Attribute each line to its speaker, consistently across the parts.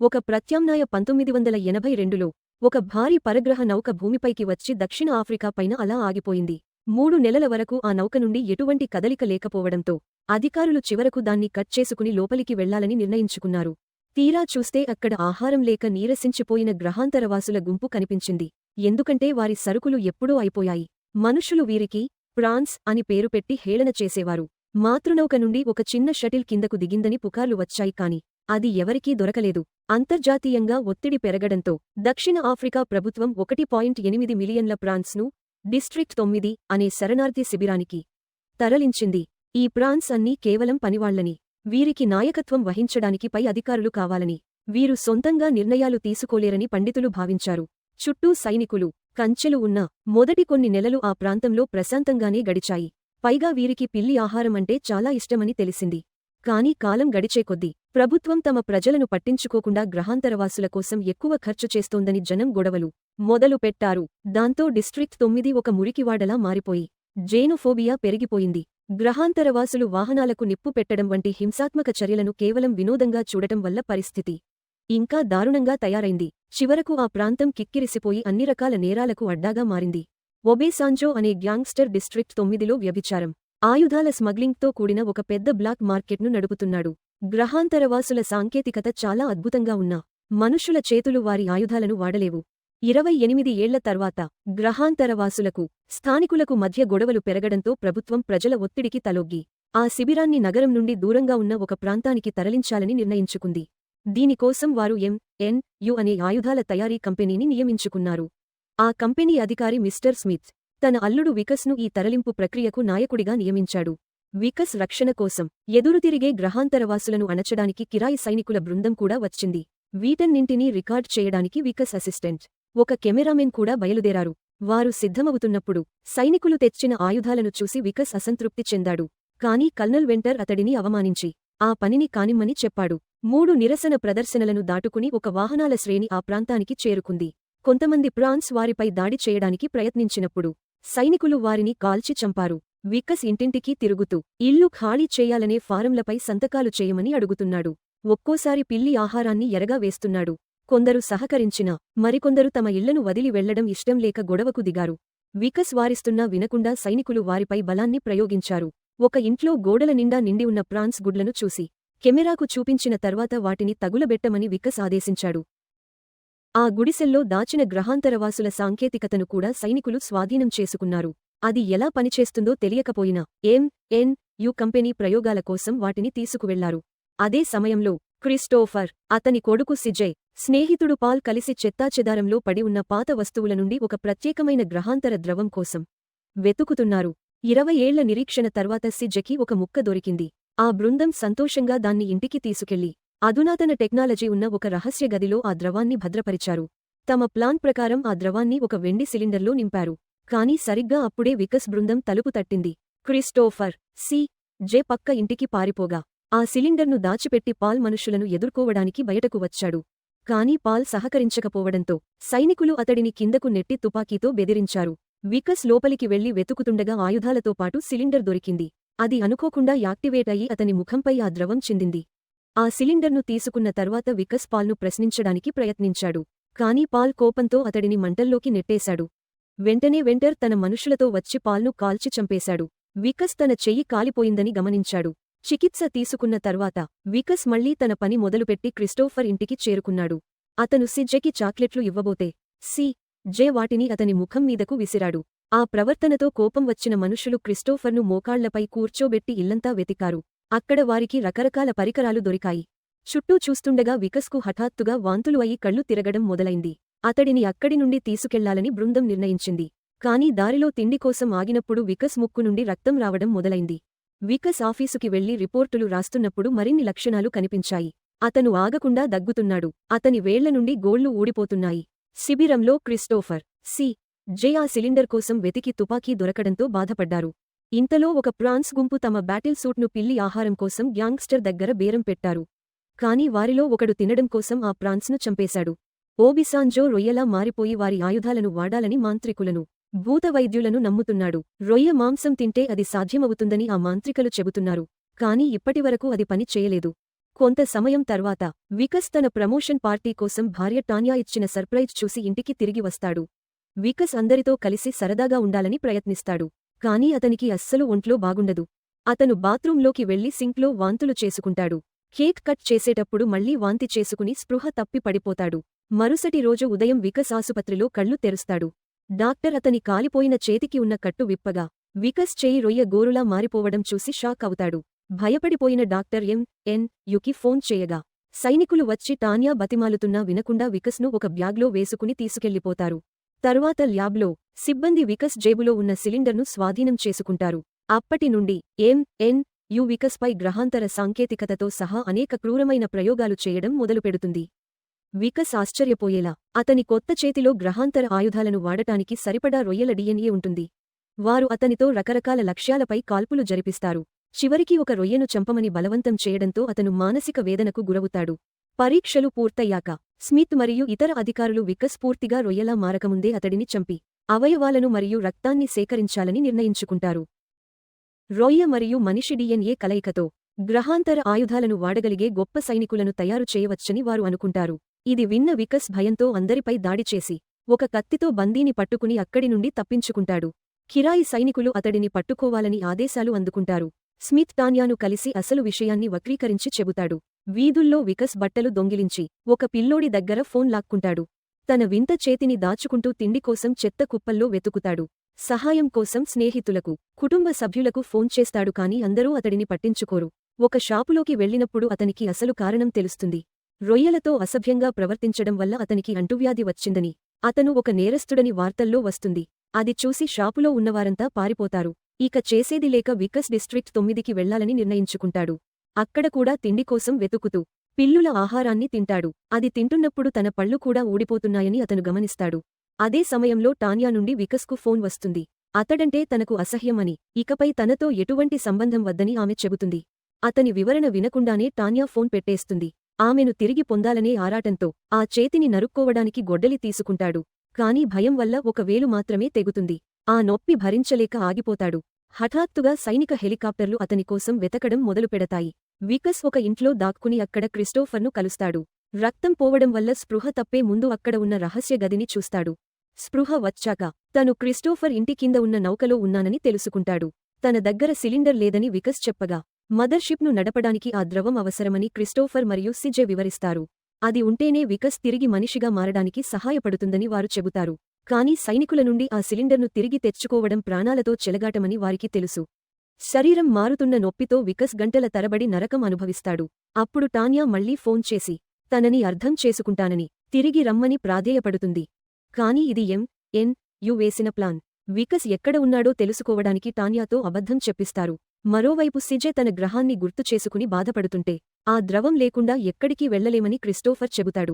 Speaker 1: ఒక ప్రత్యామ్నాయ 1982లో ఒక భారీ పరగ్రహ నౌక భూమిపైకి వచ్చి దక్షిణ ఆఫ్రికా పైన అలా ఆగిపోయింది. 3 నెలల వరకు ఆ నౌక నుండి ఎటువంటి కదలిక లేకపోవడంతో అధికారులు చివరకు దాన్ని కట్ చేసుకుని లోపలికి వెళ్లాలని నిర్ణయించుకున్నారు. తీరా చూస్తే అక్కడ ఆహారం లేక నీరసించిపోయిన గ్రహాంతరవాసుల గుంపు కనిపించింది. ఎందుకంటే వారి సరుకులు ఎప్పుడో అయిపోయాయి. మనుషులు వీరికి ప్రాన్స్ అని పేరు పెట్టి హేళన చేసేవారు. మాతృనౌక నుండి ఒక చిన్న షటిల్ కిందకు దిగిందని పుకార్లు వచ్చాయి కాని అది ఎవరికీ దొరకలేదు. అంతర్జాతీయంగా ఒత్తిడి పెరగడంతో దక్షిణ ఆఫ్రికా ప్రభుత్వం 1.8 మిలియన్ల ప్రాన్స్ను డిస్ట్రిక్ట్ 9 అనే శరణార్థి శిబిరానికి తరలించింది. ఈ ప్రాన్స్ అన్నీ కేవలం పనివాళ్లని, వీరికి నాయకత్వం వహించడానికి పై అధికారులు కావాలని, వీరు సొంతంగా నిర్ణయాలు తీసుకోలేరని పండితులు భావించారు. చుట్టూ సైనికులు, కంచెలు ఉన్న మొదటి కొన్ని నెలలు ఆ ప్రాంతంలో ప్రశాంతంగానే గడిచాయి. పైగా వీరికి పిల్లి ఆహారమంటే చాలా ఇష్టమని తెలిసింది. కాని కాలం గడిచేకొద్దీ ప్రభుత్వం తమ ప్రజలను పట్టించుకోకుండా గ్రహాంతరవాసుల కోసం ఎక్కువ ఖర్చు చేస్తోందని జనం గొడవలు మొదలు పెట్టారు. దాంతో డిస్ట్రిక్ట్ 9 ఒక మురికివాడలా మారిపోయి జేనోఫోబియా పెరిగిపోయింది. గ్రహాంతరవాసులు వాహనాలకు నిప్పు పెట్టడం వంటి హింసాత్మక చర్యలను కేవలం వినోదంగా చూడటం వల్ల పరిస్థితి ఇంకా దారుణంగా తయారైంది. చివరకు ఆ ప్రాంతం కిక్కిరిసిపోయి అన్ని రకాల నేరాలకు అడ్డాగా మారింది. ఒబేసాంజో అనే గ్యాంగ్స్టర్ డిస్ట్రిక్ట్ 9లో వ్యభిచారం, ఆయుధాల స్మగ్లింగ్తో కూడిన ఒక పెద్ద బ్లాక్ మార్కెట్ను నడుపుతున్నాడు. గ్రహాంతరవాసుల సాంకేతికత చాలా అద్భుతంగా ఉన్నా మనుషుల చేతులు వారి ఆయుధాలను వాడలేవు. 28 ఏళ్ల తర్వాత గ్రహాంతరవాసులకు స్థానికులకు మధ్య గొడవలు పెరగడంతో ప్రభుత్వం ప్రజల ఒత్తిడికి తలొగ్గి ఆ శిబిరాన్ని నగరం నుండి దూరంగా ఉన్న ఒక ప్రాంతానికి తరలించాలని నిర్ణయించుకుంది. దీనికోసం వారు MNU అనే ఆయుధాల తయారీ కంపెనీని నియమించుకున్నారు. ఆ కంపెనీ అధికారి మిస్టర్ స్మిత్ తన అల్లుడు వికస్ను ఈ తరలింపు ప్రక్రియకు నాయకుడిగా నియమించాడు. వికస్ రక్షణ కోసం ఎదురుతిరిగే గ్రహాంతరవాసులను అణచడానికి కిరాయి సైనికుల బృందం కూడా వచ్చింది. వీటన్నింటినీ రికార్డ్ చేయడానికి వికస్ అసిస్టెంట్, ఒక కెమెరామెన్ కూడా బయలుదేరారు. వారు సిద్ధమవుతున్నప్పుడు సైనికులు తెచ్చిన ఆయుధాలను చూసి వికస్ అసంతృప్తి చెందాడు. కాని కల్నల్ వెంటర్ అతడిని అవమానించి ఆ పనిని కానిమ్మని చెప్పాడు. 3 నిరసన ప్రదర్శనలను దాటుకుని ఒక వాహనాల శ్రేణి ఆ ప్రాంతానికి చేరుకుంది. కొంతమంది ప్రాన్స్ వారిపై దాడి చేయడానికి ప్రయత్నించినప్పుడు సైనికులు వారిని కాల్చి చంపారు. వికస్ ఇంటింటికీ తిరుగుతూ ఇల్లు ఖాళీ చేయాలనే ఫారంలపై సంతకాలు చేయమని అడుగుతున్నాడు. ఒక్కోసారి పిల్లి ఆహారాన్ని ఎరగా వేస్తున్నాడు. కొందరు సహకరించినా మరికొందరు తమ ఇళ్లను వదిలి వెళ్లడం ఇష్టం లేక గొడవకు దిగారు. వికస్ వారిస్తున్నా వినకుండా సైనికులు వారిపై బలాన్ని ప్రయోగించారు. ఒక ఇంట్లో గోడల నిండా నిండి ఉన్న ప్రాన్స్ గుడ్లను చూసి కెమెరాకు చూపించిన తర్వాత వాటిని తగులబెట్టమని వికస్ ఆదేశించాడు. ఆ గుడిసెల్లో దాచిన గ్రహాంతరవాసుల సాంకేతికతను కూడా సైనికులు స్వాధీనం చేసుకున్నారు. అది ఎలా పనిచేస్తుందో తెలియకపోయినా MNU కంపెనీ ప్రయోగాల కోసం వాటిని తీసుకువెళ్లారు. అదే సమయంలో క్రిస్టోఫర్, అతని కొడుకు సిజే, స్నేహితుడు పాల్ కలిసి చెత్తాచెదారంలో పడి ఉన్న పాత వస్తువుల నుండి ఒక ప్రత్యేకమైన గ్రహాంతర ద్రవం కోసం వెతుకుతున్నారు. 20 ఏళ్ల నిరీక్షణ తర్వాత సిజెకి ఒక ముక్క దొరికింది. ఆ బృందం సంతోషంగా దాన్ని ఇంటికి తీసుకెళ్లి అధునాతన టెక్నాలజీ ఉన్న ఒక రహస్య గదిలో ఆ ద్రవాన్ని భద్రపరిచారు. తమ ప్లాన్ ప్రకారం ఆ ద్రవాన్ని ఒక వెండి సిలిండర్లో నింపారు. కాని సరిగ్గా అప్పుడే వికస్ బృందం తలుపు తట్టింది. క్రిస్టోఫర్, జే పక్క ఇంటికి పారిపోగా ఆ సిలిండర్ను దాచిపెట్టి పాల్ మనుషులను ఎదుర్కోవడానికి బయటకు వచ్చాడు. కాని పాల్ సహకరించకపోవడంతో సైనికులు అతడిని కిందకు నెట్టి తుపాకీతో బెదిరించారు. వికస్ లోపలికి వెళ్లి వెతుకుతుండగా ఆయుధాలతో పాటు సిలిండర్ దొరికింది. అది అనుకోకుండా యాక్టివేట్ అయి అతని ముఖంపై ఆ ద్రవం చిందింది. ఆ సిలిండర్ను తీసుకున్న తర్వాత వికస్ పాల్ను ప్రశ్నించడానికి ప్రయత్నించాడు. కాని పాల్ కోపంతో అతడిని మంటల్లోకి నెట్టేశాడు. వెంటనే వెంటర్ తన మనుషులతో వచ్చి పాల్ను కాల్చి చంపేశాడు. వికస్ తన చెయ్యి కాలిపోయిందని గమనించాడు. చికిత్స తీసుకున్న తర్వాత వికస్ మళ్లీ తన పని మొదలుపెట్టి క్రిస్టోఫర్ ఇంటికి చేరుకున్నాడు. అతను సిజెకి చాక్లెట్లు ఇవ్వబోతే జే వాటిని అతని ముఖం మీదకు విసిరాడు. ఆ ప్రవర్తనతో కోపం వచ్చిన మనుషులు క్రిస్టోఫర్ను మోకాళ్లపై కూర్చోబెట్టి ఇల్లంతా వెతికారు. అక్కడ వారికి రకరకాల పరికరాలు దొరికాయి. చుట్టూ చూస్తుండగా వికస్కు హఠాత్తుగా వాంతులు అయి కళ్ళు తిరగడం మొదలైంది. అతడిని అక్కడి నుండి తీసుకెళ్లాలని బృందం నిర్ణయించింది. కాని దారిలో తిండి కోసం ఆగినప్పుడు వికస్ ముక్కు నుండి రక్తం రావడం మొదలైంది. వికస్ ఆఫీసుకి వెళ్లి రిపోర్టులు రాస్తున్నప్పుడు మరిన్ని లక్షణాలు కనిపించాయి. అతను ఆగకుండా దగ్గుతున్నాడు. అతని వేళ్ల నుండి గోళ్లు ఊడిపోతున్నాయి. శిబిరంలో క్రిస్టోఫర్, జే ఆ సిలిండర్ కోసం వెతికి తుపాకీ దొరకడంతో బాధపడ్డారు. ఇంతలో ఒక ప్రాన్స్ గుంపు తమ బ్యాటిల్ సూట్ను పిల్లి ఆహారం కోసం గ్యాంగ్స్టర్ దగ్గర బేరం పెట్టారు. కాని వారిలో ఒకడు తినడం కోసం ఆ ప్రాన్స్ను చంపేశాడు. ఓబిసాంజో రొయ్యలా మారిపోయి వారి ఆయుధాలను వాడాలని మాంత్రికులను, భూతవైద్యులను నమ్ముతున్నాడు. రొయ్య మాంసం తింటే అది సాధ్యమవుతుందని ఆ మాంత్రికలు చెబుతున్నారు. కాని ఇప్పటివరకు అది పని చేయలేదు. కొంత సమయం తర్వాత వికస్ తన ప్రమోషన్ పార్టీ కోసం భార్య టాన్యా ఇచ్చిన సర్ప్రైజ్ చూసి ఇంటికి తిరిగి వస్తాడు. వికస్ అందరితో కలిసి సరదాగా ఉండాలని ప్రయత్నిస్తాడు. కానీ అతనికి అస్సలు ఒంట్లో బాగుండదు. అతను బాత్రూంలోకి వెళ్లి సింక్లో వాంతులు చేసుకుంటాడు. కేక్ కట్ చేసేటప్పుడు మళ్లీ వాంతి చేసుకుని స్పృహ తప్పి పడిపోతాడు. మరుసటి రోజు ఉదయం వికస్ ఆసుపత్రిలో కళ్ళు తెరుస్తాడు. డాక్టర్ అతని కాలిపోయిన చేతికి ఉన్న కట్టు విప్పగా వికస్ చేయి రొయ్య గోరులా మారిపోవడం చూసి షాక్ అవుతాడు. భయపడిపోయిన డాక్టర్ యుకి ఫోన్ చేయగా సైనికులు వచ్చి టాన్యా బతిమాలుతున్నా వినకుండా వికస్ను ఒక బ్యాగ్లో వేసుకుని తీసుకెళ్లిపోతారు. తరువాత ల్యాబ్లో సిబ్బంది వికస్ జేబులో ఉన్న సిలిండర్ను స్వాధీనం చేసుకుంటారు. అప్పటి నుండి యు వికస్పై గ్రహాంతర సాంకేతికతతో సహా అనేక క్రూరమైన ప్రయోగాలు చేయడం మొదలుపెడుతుంది. వికస్ ఆశ్చర్యపోయేలా అతని కొత్త చేతిలో గ్రహాంతర ఆయుధాలను వాడటానికి సరిపడా రొయ్యల డిఎన్ఏ ఉంటుంది. వారు అతనితో రకరకాల లక్ష్యాలపై కాల్పులు జరిపిస్తారు. చివరికి ఒక రొయ్యను చంపమని బలవంతం చేయడంతో అతను మానసిక వేదనకు గురవుతాడు. పరీక్షలు పూర్తయ్యాక స్మిత్ మరియు ఇతర అధికారులు వికస్ పూర్తిగా రొయ్యలా మారకముందే అతడిని చంపి అవయవాలను మరియు రక్తాన్ని సేకరించాలని నిర్ణయించుకుంటారు. రొయ్య మరియు మనిషి డిఎన్ఏ కలయికతో గ్రహాంతర ఆయుధాలను వాడగలిగే గొప్ప సైనికులను తయారు చేయవచ్చని వారు అనుకుంటారు. ఇది విన్న వికస్ భయంతో అందరిపై దాడి చేసి ఒక కత్తితో బందీని పట్టుకుని అక్కడి నుండి తప్పించుకుంటాడు. కిరాయి సైనికులు అతడిని పట్టుకోవాలని ఆదేశాలు అందుకుంటారు. స్మిత్ టాన్యాను కలిసి అసలు విషయాన్ని వక్రీకరించి చెబుతాడు. వీధుల్లో వికస్ బట్టలు దొంగిలించి ఒక పిల్లోడి దగ్గర ఫోన్ లాక్కుంటాడు. తన వింత చేతిని దాచుకుంటూ తిండి కోసం చెత్త కుప్పల్లో వెతుకుతాడు. సహాయం కోసం స్నేహితులకు, కుటుంబ సభ్యులకు ఫోన్ చేస్తాడు కానీ అందరూ అతడిని పట్టించుకోరు. ఒక షాపులోకి వెళ్లినప్పుడు అతనికి అసలు కారణం తెలుస్తుంది. రొయ్యలతో అసభ్యంగా ప్రవర్తించడం వల్ల అతనికి అంటువ్యాధి వచ్చిందని, అతను ఒక నేరస్తుడని వార్తల్లో వస్తుంది. అది చూసి షాపులో ఉన్నవారంతా పారిపోతారు. ఇక చేసేది లేక వికస్ డిస్ట్రిక్ట్ 9కి వెళ్లాలని నిర్ణయించుకుంటాడు. అక్కడ కూడా తిండి కోసం వెతుకుతూ పిల్లుల ఆహారాన్ని తింటాడు. అది తింటున్నప్పుడు తన పళ్ళు కూడా ఊడిపోతున్నాయని అతను గమనిస్తాడు. అదే సమయంలో టాన్యా నుండి వికస్కు ఫోన్ వస్తుంది. అతడంటే తనకు అసహ్యం అని, ఇకపై తనతో ఎటువంటి సంబంధం వద్దని ఆమె చెబుతుంది. అతని వివరణ వినకుండానే టాన్యా ఫోన్ పెట్టేస్తుంది. ఆమెను తిరిగి పొందాలనే ఆరాటంతో ఆ చేతిని నరుక్కోవడానికి గొడ్డలి తీసుకుంటాడు. కానీ భయం వల్ల ఒక వేలు మాత్రమే తెగుతుంది. ఆ నొప్పి భరించలేక ఆగిపోతాడు. హఠాత్తుగా సైనిక హెలికాప్టర్లు అతని కోసం వెతకడం మొదలుపెడతాయి. వికస్ ఒక ఇంట్లో దాక్కుని అక్కడ క్రిస్టోఫర్ను కలుస్తాడు. రక్తం పోవడం వల్ల స్పృహ తప్పే ముందు అక్కడ ఉన్న రహస్య గదిని చూస్తాడు. స్పృహ వచ్చాక తను క్రిస్టోఫర్ ఇంటి కింద ఉన్న నౌకలో ఉన్నానని తెలుసుకుంటాడు. తన దగ్గర సిలిండర్ లేదని వికస్ చెప్పగా మదర్షిప్ను నడపడానికి ఆ ద్రవం అవసరమని క్రిస్టోఫర్ మరియు సిజే వివరిస్తారు. అది ఉంటేనే వికస్ తిరిగి మనిషిగా మారడానికి సహాయపడుతుందని వారు చెబుతారు. కానీ సైనికుల నుండి ఆ సిలిండర్ను తిరిగి తెచ్చుకోవడం ప్రాణాలతో చెలగాటమని వారికి తెలుసు. శరీరం మారుతున్న నొప్పితో వికస్ గంటల తరబడి నరకం అనుభవిస్తాడు. అప్పుడు టాన్యా మళ్లీ ఫోన్ చేసి తనని అర్థం చేసుకుంటానని, తిరిగి రమ్మని ప్రాధేయపడుతుంది. కాని ఇది యు వేసిన ప్లాన్. వికస్ ఎక్కడ ఉన్నాడో తెలుసుకోవడానికి టాన్యాతో అబద్ధం చెప్పిస్తారు. మరోవైపు సిజే తన గ్రహాన్ని గుర్తు చేసుకుని బాధపడుతుంటే ఆ ద్రవం లేకుండా ఎక్కడికి వెళ్లలేమని క్రిస్టోఫర్ చెబుతాడు.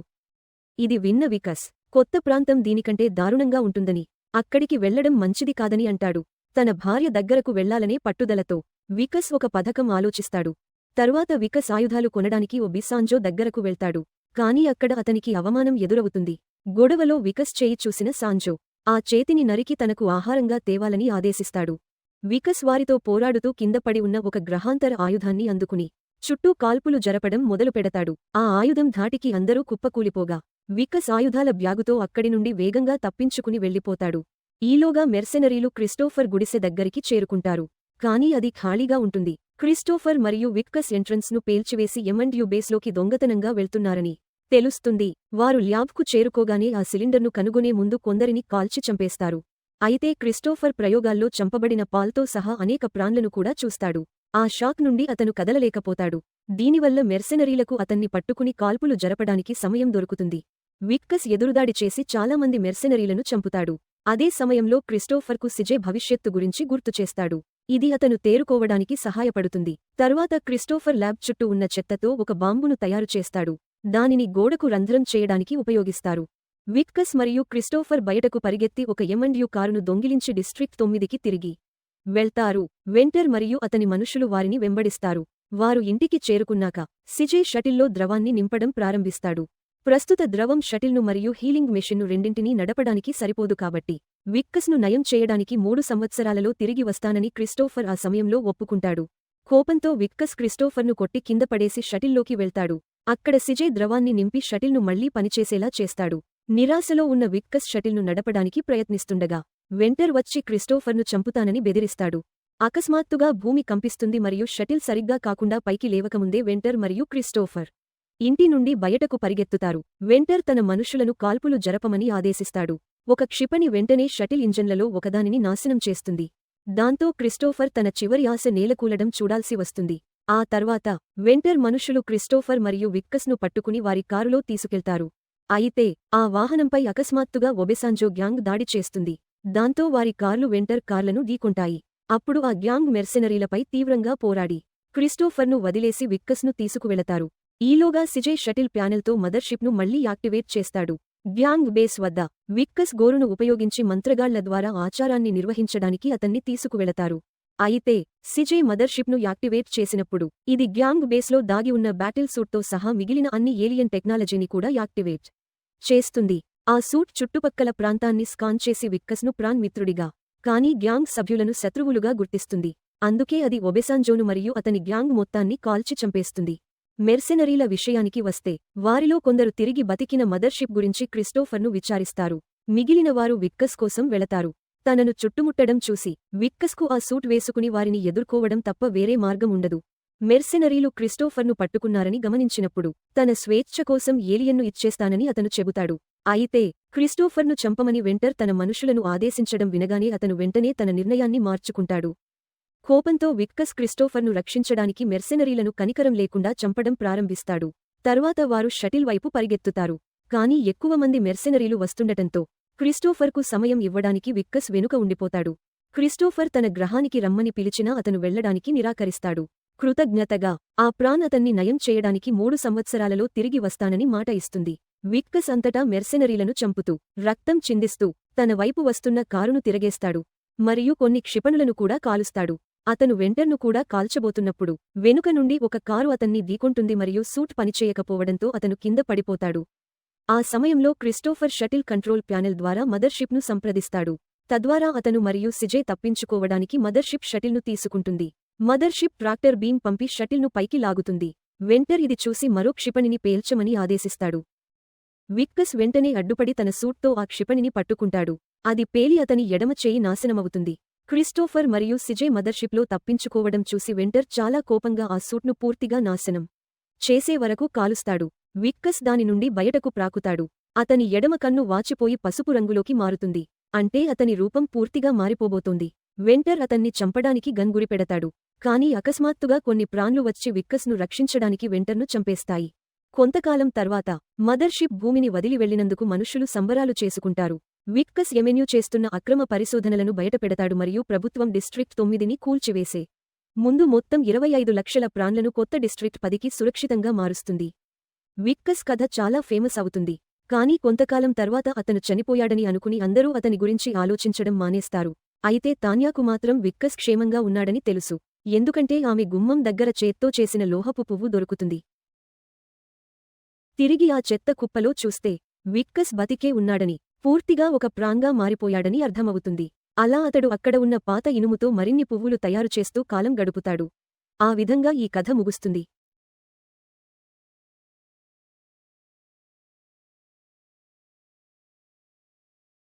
Speaker 1: ఇది విన్న వికస్ కొత్త ప్రాంతం దీనికంటే దారుణంగా ఉంటుందని, అక్కడికి వెళ్లడం మంచిది కాదని అంటాడు. తన భార్య దగ్గరకు వెళ్లాలనే పట్టుదలతో వికస్ ఒక పథకం ఆలోచిస్తాడు. తరువాత వికస్ ఆయుధాలు కొనడానికి ఓ బిసాంజో దగ్గరకు వెళ్తాడు. కానీ అక్కడ అతనికి అవమానం ఎదురవుతుంది. గొడవలో వికస్ చేయి చూసిన సాంజో ఆ చేతిని నరికి తనకు ఆహారంగా తేవాలని ఆదేశిస్తాడు. వికస్ వారితో పోరాడుతూ కిందపడి ఉన్న ఒక గ్రహాంతర ఆయుధాన్ని అందుకుని చుట్టూ కాల్పులు జరపడం మొదలుపెడతాడు. ఆ ఆయుధం ధాటికి అందరూ కుప్పకూలిపోగా వికస్ ఆయుధాల బ్యాగుతో అక్కడి నుండి వేగంగా తప్పించుకుని వెళ్లిపోతాడు. ఈలోగా మెర్సెనరీలు క్రిస్టోఫర్ గుడిసె దగ్గరికి చేరుకుంటారు. కానీ అది ఖాళీగా ఉంటుంది. క్రిస్టోఫర్ మరియు వికస్ ఎంట్రన్స్ను పేల్చివేసి యు బేస్లోకి దొంగతనంగా వెళ్తున్నారని తెలుస్తుంది. వారు ల్యాబ్కు చేరుకోగానే ఆ సిలిండర్ను కనుగొనే ముందు కొందరిని కాల్చి చంపేస్తారు. అయితే క్రిస్టోఫర్ ప్రయోగాల్లో చంపబడిన పాల్తో సహా అనేక ప్రాణులను కూడా చూస్తాడు. ఆ షాక్ నుండి అతను కదలలేకపోతాడు. దీనివల్ల మెర్సెనరీలకు అతన్ని పట్టుకుని కాల్పులు జరపడానికి సమయం దొరుకుతుంది. వికస్ ఎదురుదాడి చేసి చాలామంది మెర్సెనరీలను చంపుతాడు. అదే సమయంలో క్రిస్టోఫర్కు సిజే భవిష్యత్తు గురించి గుర్తుచేస్తాడు. ఇది అతను తేరుకోవడానికి సహాయపడుతుంది. తరువాత క్రిస్టోఫర్ ల్యాబ్ చుట్టూ ఉన్న చెత్తతో ఒక బాంబును తయారు చేస్తాడు. దానిని గోడకు రంధ్రం చేయడానికి ఉపయోగిస్తారు. వికస్ మరియు క్రిస్టోఫర్ బయటకు పరిగెత్తి ఒక యు కారును దొంగిలించి డిస్ట్రిక్ట్ 9కి తిరిగి వెళ్తారు. వెంటర్ మరియు అతని మనుషులు వారిని వెంబడిస్తారు. వారు ఇంటికి చేరుకున్నాక సిజే షటిల్లో ద్రవాన్ని నింపడం ప్రారంభిస్తాడు. ప్రస్తుత ద్రవం షటిల్ను మరియు హీలింగ్ మెషిన్ను రెండింటినీ నడపడానికి సరిపోదు కాబట్టి విక్కస్ను నయం చేయడానికి 3 సంవత్సరాలలో తిరిగి వస్తానని క్రిస్టోఫర్ ఆ సమయంలో ఒప్పుకుంటాడు. కోపంతో విక్కస్ క్రిస్టోఫర్ను కొట్టి కింద పడేసి షటిల్లోకి వెళ్తాడు. అక్కడ సిజే ద్రవాన్ని నింపి షటిల్ను మళ్లీ పనిచేసేలా చేస్తాడు. నిరాశలో ఉన్న విక్కస్ షటిల్ను నడపడానికి ప్రయత్నిస్తుండగా వెంటర్ వచ్చి క్రిస్టోఫర్ను చంపుతానని బెదిరిస్తాడు. అకస్మాత్తుగా భూమి కంపిస్తుంది మరియు షటిల్ సరిగ్గా కాకుండా పైకి లేవకముందే వెంటర్ మరియు క్రిస్టోఫర్ ఇంటి నుండి బయటకు పరిగెత్తుతారు. వెంటర్ తన మనుషులను కాల్పులు జరపమని ఆదేశిస్తాడు. ఒక క్షిపణి వెంటనే షటిల్ ఇంజన్లలో ఒకదానిని నాశనం చేస్తుంది. దాంతో క్రిస్టోఫర్ తన చివరి ఆశ నేలకూలడం చూడాల్సి వస్తుంది. ఆ తర్వాత వెంటర్ మనుషులు క్రిస్టోఫర్ మరియు విక్కస్ను పట్టుకుని వారి కారులో తీసుకెళ్తారు. అయితే ఆ వాహనంపై అకస్మాత్తుగా ఒబెసాంజో గ్యాంగ్ దాడి చేస్తుంది. దాంతో వారి కార్లు వెంటర్ కార్లను ఢీకొంటాయి. అప్పుడు ఆ గ్యాంగ్ మెర్సెనరీలపై తీవ్రంగా పోరాడి క్రిస్టోఫర్ను వదిలేసి విక్కస్ను తీసుకువెళతారు. ఈలోగా సిజే షటిల్ ప్యానెల్తో మదర్షిప్ను మళ్లీ యాక్టివేట్ చేస్తాడు. గ్యాంగ్ బేస్ వద్ద విక్కస్ గోరును ఉపయోగించి మంత్రగాళ్ల ద్వారా ఆచారాన్ని నిర్వహించడానికి అతన్ని తీసుకువెళతారు. అయితే సిజే మదర్షిప్ను యాక్టివేట్ చేసినప్పుడు ఇది గ్యాంగ్ బేస్లో దాగి ఉన్న బ్యాటిల్ సూట్తో సహా మిగిలిన అన్ని ఏలియన్ టెక్నాలజీని కూడా యాక్టివేట్ చేస్తుంది. ఆ సూట్ చుట్టుపక్కల ప్రాంతాన్ని స్కాన్ చేసి విక్కస్ను ప్రాన్ మిత్రుడిగా కానీ గ్యాంగ్ సభ్యులను శత్రువులుగా గుర్తిస్తుంది. అందుకే అది ఒబెసాంజోను మరియు అతని గ్యాంగ్ మొత్తాన్ని కాల్చి చంపేస్తుంది. మెర్సెనరీల విషయానికి వస్తే వారిలో కొందరు తిరిగి బతికిన మదర్షిప్ గురించి క్రిస్టోఫర్ను విచారిస్తారు. మిగిలినవారు విక్కస్ కోసం వెళతారు. తనను చుట్టుముట్టడం చూసి విక్కస్కు ఆ సూట్ వేసుకుని వారిని ఎదుర్కోవడం తప్ప వేరే మార్గం ఉండదు. మెర్సెనరీలు క్రిస్టోఫర్ను పట్టుకున్నారని గమనించినప్పుడు తన స్వేచ్ఛ కోసం ఏలియన్ను ఇచ్చేస్తానని అతను చెబుతాడు. అయితే క్రిస్టోఫర్ను చంపమని వెంటర్ తన మనుషులను ఆదేశించడం వినగానే అతను వెంటనే తన నిర్ణయాన్ని మార్చుకుంటాడు. కోపంతో విక్కస్ క్రిస్టోఫర్ను రక్షించడానికి మెర్సెనరీలను కనికరం లేకుండా చంపడం ప్రారంభిస్తాడు. తర్వాత వారు షటిల్ వైపు పరిగెత్తుతారు. కానీ ఎక్కువ మంది మెర్సెనరీలు వస్తుండటంతో క్రిస్టోఫర్కు సమయం ఇవ్వడానికి విక్కస్ వెనుక ఉండిపోతాడు. క్రిస్టోఫర్ తన గ్రహానికి రమ్మని పిలిచినా అతను వెళ్లడానికి నిరాకరిస్తాడు. కృతజ్ఞతగా ఆ ప్రాన్ అతన్ని నయం చేయడానికి 3 సంవత్సరాలలో తిరిగి వస్తానని మాట ఇస్తుంది. విక్కస్ అంతటా మెర్సెనరీలను చంపుతూ రక్తం చిందిస్తూ తన వైపు వస్తున్న కారును తిరగేస్తాడు. మరియు కొన్ని క్షిపణులను కూడా కాలుస్తాడు. అతను వెంటర్ను కూడా కాల్చబోతున్నప్పుడు వెనుక నుండి ఒక కారు అతన్ని ఢీకొంటుంది మరియు సూట్ పనిచేయకపోవడంతో అతను కింద పడిపోతాడు. ఆ సమయంలో క్రిస్టోఫర్ షటిల్ కంట్రోల్ ప్యానెల్ ద్వారా మదర్షిప్ను సంప్రదిస్తాడు. తద్వారా అతను మరియు సిజే తప్పించుకోవడానికి మదర్షిప్ షటిల్ను తీసుకుంటుంది. మదర్షిప్ ట్రాక్టర్ బీమ్ పంపి షటిల్ను పైకి లాగుతుంది. వెంటర్ ఇది చూసి మరో క్షిపణిని పేల్చమని ఆదేశిస్తాడు. విక్కస్ వెంటనే అడ్డుపడి తన సూట్తో ఆ క్షిపణిని పట్టుకుంటాడు. అది పేలి అతని ఎడమ చేయి నాశనమవుతుంది. క్రిస్టోఫర్ మరియు సిజే మదర్షిప్లో తప్పించుకోవడం చూసి వెంటర్ చాలా కోపంగా ఆ సూట్ను పూర్తిగా నాశనం చేసే వరకు కాలుస్తాడు. విక్కస్ దాని నుండి బయటకు ప్రాకుతాడు. అతని ఎడమ కన్ను వాచిపోయి పసుపు రంగులోకి మారుతుంది. అంటే అతని రూపం పూర్తిగా మారిపోబోతోంది. వెంటర్ అతన్ని చంపడానికి గన్ గురిపెడతాడు. కానీ అకస్మాత్తుగా కొన్ని ప్రాన్లు వచ్చి విక్కస్ను రక్షించడానికి వెంటర్ను చంపేస్తాయి. కొంతకాలం తర్వాత మదర్షిప్ భూమిని వదిలి వెళ్లినందుకు మనుషులు సంబరాలు చేసుకుంటారు. విక్కస్ ఎమెన్యూ చేస్తున్న అక్రమ పరిశోధనలను బయటపెడతాడు మరియు ప్రభుత్వం డిస్ట్రిక్ట్ 9ని కూల్చివేసే ముందు మొత్తం 25 లక్షల ప్రాన్లను కొత్త డిస్ట్రిక్ట్ 10కి సురక్షితంగా మారుస్తుంది. విక్కస్ కథ చాలా ఫేమస్ అవుతుంది. కానీ కొంతకాలం తర్వాత అతను చనిపోయాడని అనుకుని అందరూ అతని గురించి ఆలోచించడం మానేస్తారు. అయితే తాన్యాకు మాత్రం విక్కస్ క్షేమంగా ఉన్నాడని తెలుసు. ఎందుకంటే ఆమె గుమ్మం దగ్గర చేత్తో చేసిన లోహపు పువ్వు దొరుకుతుంది. తిరిగి ఆ చెత్త కుప్పలో చూస్తే విక్కస్ బతికే ఉన్నాడని, పూర్తిగా ఒక ప్రాంగా మారిపోయాడని అర్థమవుతుంది. అలా అతడు అక్కడ ఉన్న పాత ఇనుముతో మరిన్ని పువ్వులు తయారు చేస్తూ కాలం గడుపుతాడు. ఆ విధంగా ఈ కథ ముగుస్తుంది.